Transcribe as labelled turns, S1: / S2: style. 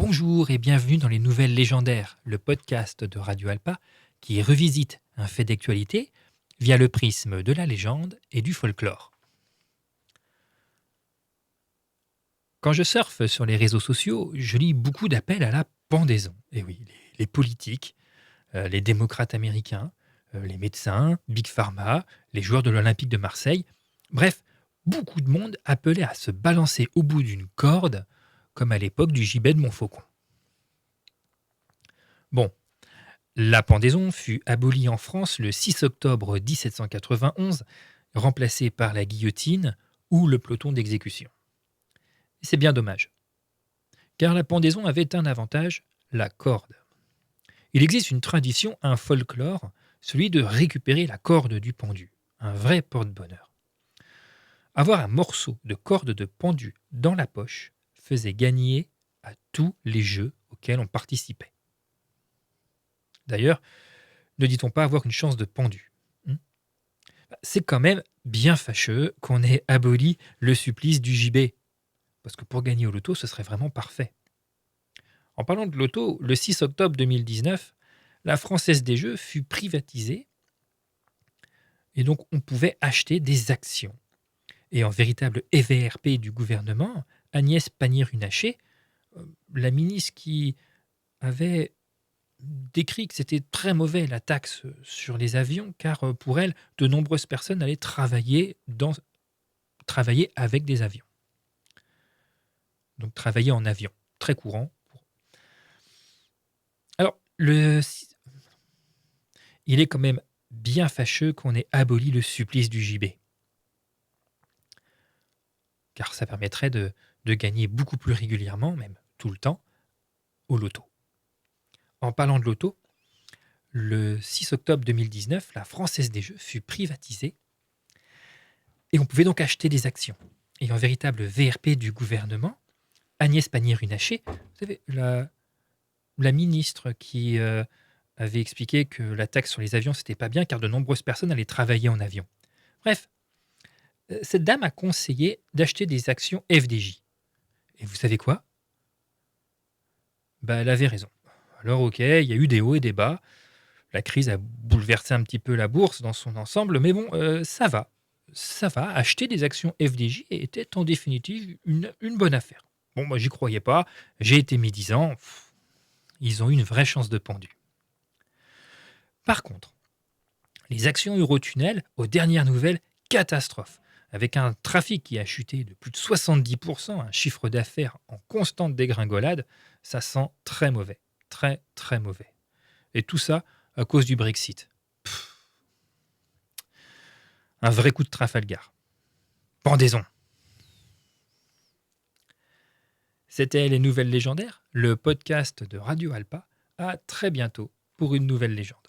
S1: Bonjour et bienvenue dans les Nouvelles Légendaires, le podcast de Radio Alpa qui revisite un fait d'actualité via le prisme de la légende et du folklore. Quand je surfe sur les réseaux sociaux, je lis beaucoup d'appels à la pendaison. Et oui, les politiques, les démocrates américains, les médecins, Big Pharma, les joueurs de l'Olympique de Marseille, bref, beaucoup de monde appelait à se balancer au bout d'une corde, comme à l'époque du gibet de Montfaucon. Bon, la pendaison fut abolie en France le 6 octobre 1791, remplacée par la guillotine ou le peloton d'exécution. Et c'est bien dommage, car la pendaison avait un avantage, la corde. Il existe une tradition, un folklore, celui de récupérer la corde du pendu, un vrai porte-bonheur. Avoir un morceau de corde de pendu dans la poche faisait gagner à tous les jeux auxquels on participait. D'ailleurs, ne dit-on pas avoir une chance de pendu? C'est quand même bien fâcheux qu'on ait aboli le supplice du gibet. Parce que pour gagner au loto, ce serait vraiment parfait. En parlant de loto, le 6 octobre 2019, la Française des Jeux fut privatisée et donc on pouvait acheter des actions. Et en véritable EVRP du gouvernement, Agnès Pannier-Runacher, la ministre qui avait décrit que c'était très mauvais la taxe sur les avions, car pour elle, de nombreuses personnes allaient travailler avec des avions. Donc travailler en avion, très courant. Alors, il est quand même bien fâcheux qu'on ait aboli le supplice du gibet, car ça permettrait de gagner beaucoup plus régulièrement, même tout le temps, au loto. En parlant de loto, le 6 octobre 2019, la Française des Jeux fut privatisée et on pouvait donc acheter des actions. Et en véritable VRP du gouvernement, Agnès Pannier-Runacher, vous savez, la ministre qui avait expliqué que la taxe sur les avions, c'était pas bien car de nombreuses personnes allaient travailler en avion. Bref, cette dame a conseillé d'acheter des actions FDJ. Et vous savez quoi? Elle avait raison. Alors ok, il y a eu des hauts et des bas. La crise a bouleversé un petit peu la bourse dans son ensemble, mais bon, ça va. Ça va. Acheter des actions FDJ était en définitive une bonne affaire. Bon, moi, j'y croyais pas. J'ai été médisant. Ils ont eu une vraie chance de pendu. Par contre, les actions Eurotunnel, aux dernières nouvelles, catastrophe. Avec un trafic qui a chuté de plus de 70%, un chiffre d'affaires en constante dégringolade, ça sent très mauvais. Très, très mauvais. Et tout ça à cause du Brexit. Un vrai coup de Trafalgar. Pendaison. C'était Les Nouvelles Légendaires, le podcast de Radio Alpa. À très bientôt pour une nouvelle légende.